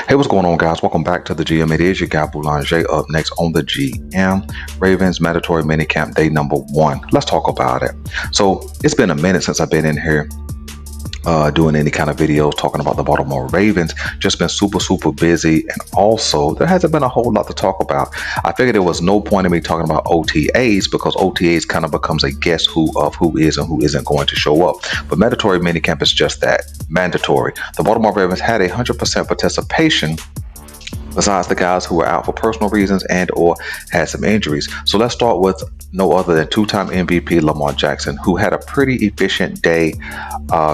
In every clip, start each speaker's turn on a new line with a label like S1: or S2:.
S1: Hey, what's going on, guys? Welcome back to the GM. It is your guy Boulanger. Up next on the GM, Ravens mandatory minicamp day number 1. Let's talk about it. So it's been a minute since I've been in here doing any kind of videos talking about the Baltimore Ravens. Just been super busy, and also there hasn't been a whole lot to talk about. I figured there was no point in me talking about OTAs because OTAs kind of becomes a guess who of who is and who isn't going to show up. But mandatory minicamp is just that, mandatory. The Baltimore Ravens had 100% participation, besides the guys who were out for personal reasons and or had some injuries. So let's start with no other than two-time MVP Lamar Jackson, who had a pretty efficient day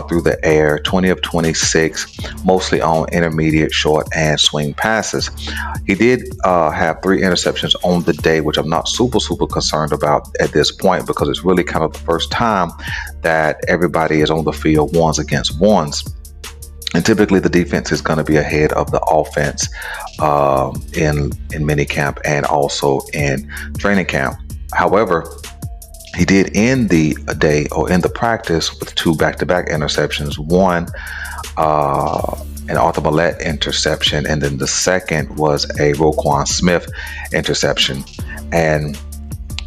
S1: through the air, 20 of 26, mostly on intermediate, short, and swing passes. He did have 3 interceptions on the day, which I'm not super concerned about at this point because it's really kind of the first time that everybody is on the field ones against ones. And typically the defense is going to be ahead of the offense in minicamp and also in training camp. However, he did end the day or end the practice with 2 back-to-back interceptions. One, an Arthur Millette interception, and then the second was a Roquan Smith interception. And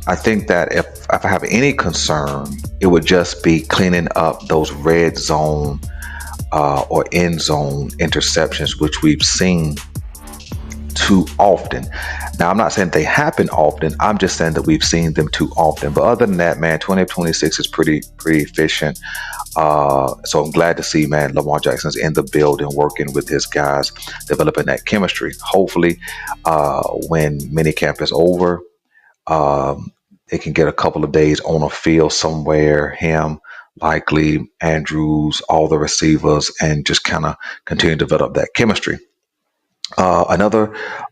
S1: I think that if I have any concern, it would just be cleaning up those red zone or end zone interceptions, which we've seen too often. Now, I'm not saying they happen often. I'm just saying that we've seen them too often. But other than that, man, 20 of 26 is pretty efficient. So I'm glad to see, man, Lamar Jackson's in the building, working with his guys, developing that chemistry. Hopefully, when minicamp is over, they can get a couple of days on a field somewhere, him, Likely, Andrews, all the receivers, and just kind of continue to develop that chemistry. Another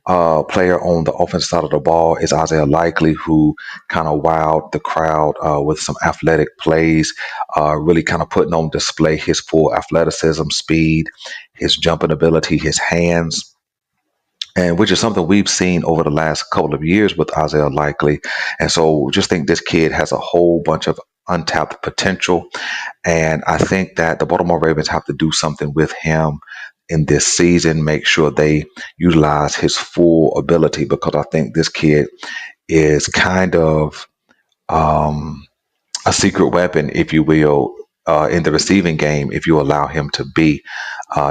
S1: player on the offensive side of the ball is Isaiah Likely, who kind of wowed the crowd with some athletic plays, really kind of putting on display his full athleticism, speed, his jumping ability, his hands, and which is something we've seen over the last couple of years with Isaiah Likely. And so just think this kid has a whole bunch of untapped potential. And I think that the Baltimore Ravens have to do something with him in this season, make sure they utilize his full ability, because I think this kid is kind of a secret weapon, if you will, in the receiving game, if you allow him to be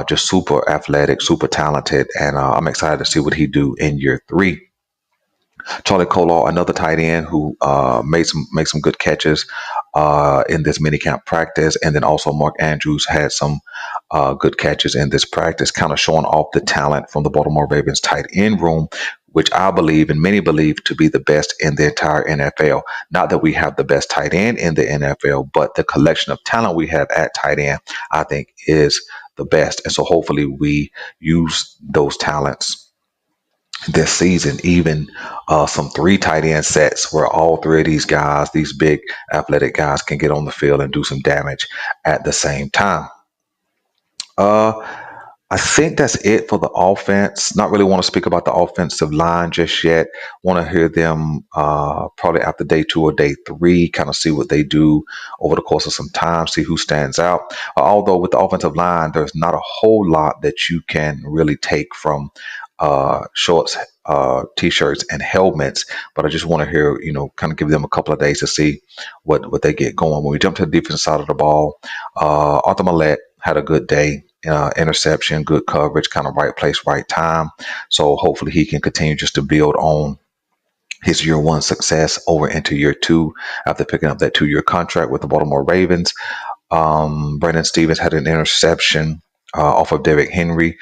S1: just super athletic, super talented. And I'm excited to see what he do in year 3. Charlie Kolar, another tight end who made some good catches in this minicamp practice, and then also Mark Andrews had some good catches in this practice, kind of showing off the talent from the Baltimore Ravens tight end room, which I believe and many believe to be the best in the entire NFL. Not that we have the best tight end in the NFL, but the collection of talent we have at tight end, I think, is the best. And so hopefully we use those talents this season, even some 3 tight end sets where all 3 of these guys, these big athletic guys, can get on the field and do some damage at the same time. I think that's it for the offense. Not really want to speak about the offensive line just yet. Want to hear them probably after day 2 or day 3, kind of see what they do over the course of some time, see who stands out. Although with the offensive line, there's not a whole lot that you can really take from shorts, t-shirts, and helmets. But I just want to hear, kind of give them a couple of days to see what they get going. When we jump to the defensive side of the ball, Arthur Millette had a good day. Interception, good coverage, kind of right place, right time. So hopefully he can continue just to build on his year 1 success over into year 2 after picking up that 2-year contract with the Baltimore Ravens. Brandon Stevens had an interception off of Derrick Henry.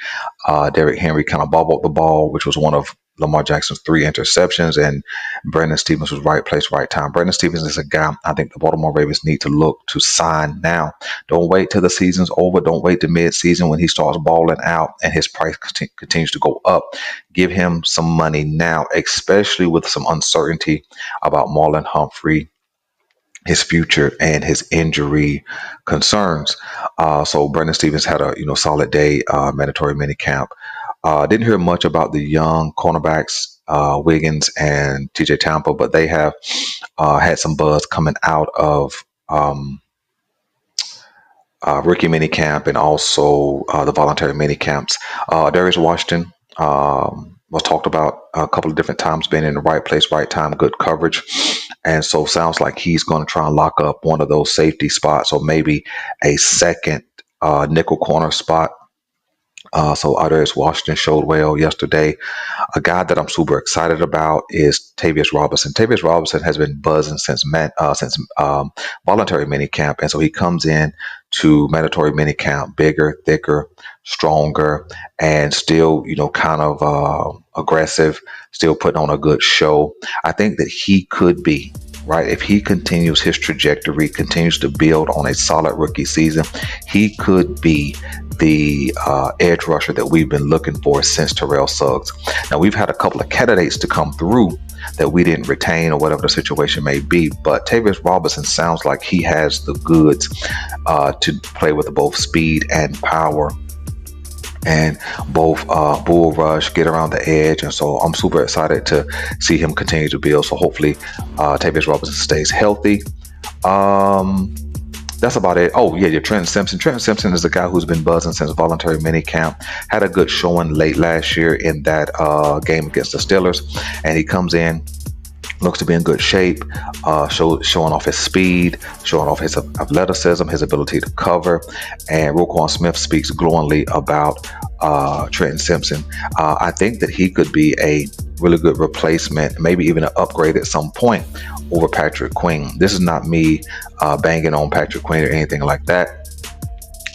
S1: Derrick Henry kind of bobbled the ball, which was one of Lamar Jackson's 3 interceptions, and Brandon Stevens was right place, right time. Brandon Stevens is a guy I think the Baltimore Ravens need to look to sign now. Don't wait till the season's over. Don't wait to mid-season when he starts balling out and his price continues to go up. Give him some money now, especially with some uncertainty about Marlon Humphrey, his future, and his injury concerns. So Brandon Stevens had a solid day, mandatory minicamp. Didn't hear much about the young cornerbacks, Wiggins and TJ Tampa, but they have had some buzz coming out of rookie mini camp and also the voluntary mini camps. Darius Washington was talked about a couple of different times, being in the right place, right time, good coverage. And so sounds like he's going to try and lock up one of those safety spots or maybe a second nickel corner spot. So Darius Washington showed well yesterday. A guy that I'm super excited about is Tavius Robinson. Tavius Robinson has been buzzing since voluntary minicamp, and so he comes in to mandatory minicamp bigger, thicker, stronger, and still, kind of aggressive, still putting on a good show. I think that he could be. Right, if he continues his trajectory, continues to build on a solid rookie season, he could be the edge rusher that we've been looking for since Terrell Suggs. Now, we've had a couple of candidates to come through that we didn't retain or whatever the situation may be, but Tavius Robinson sounds like he has the goods to play with both speed and power and both bull rush, get around the edge. And so I'm super excited to see him continue to build. So hopefully Tavius Robinson stays healthy. That's about it. Oh, yeah, Trenton Simpson. Trenton Simpson is a guy who's been buzzing since voluntary minicamp. Had a good showing late last year in that game against the Steelers. And he comes in, looks to be in good shape, showing off his speed, showing off his athleticism, his ability to cover. And Roquan Smith speaks glowingly about Trenton Simpson. I think that he could be a really good replacement, maybe even an upgrade at some point over Patrick Queen. This is not me banging on Patrick Queen or anything like that.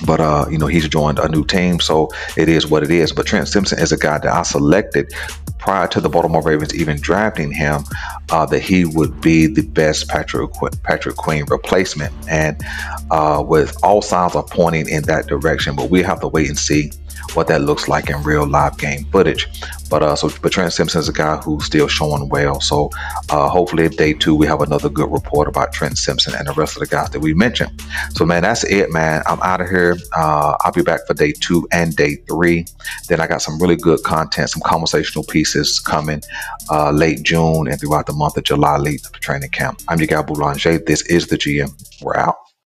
S1: But, he's joined a new team, so it is what it is. But Trent Simpson is a guy that I selected prior to the Baltimore Ravens even drafting him, that he would be the best Patrick Queen replacement. And with all signs are pointing in that direction, but we have to wait and see what that looks like in real live game footage. But Trent Simpson is a guy who's still showing well. So hopefully day 2 we have another good report about Trent Simpson and the rest of the guys that we mentioned. So man, that's it, man. I'm out of here. I'll be back for day 2 and day 3. Then I got some really good content, some conversational pieces coming late June and throughout the month of July leading up to training camp. I'm your guy Boulanger. This is the GM. We're out.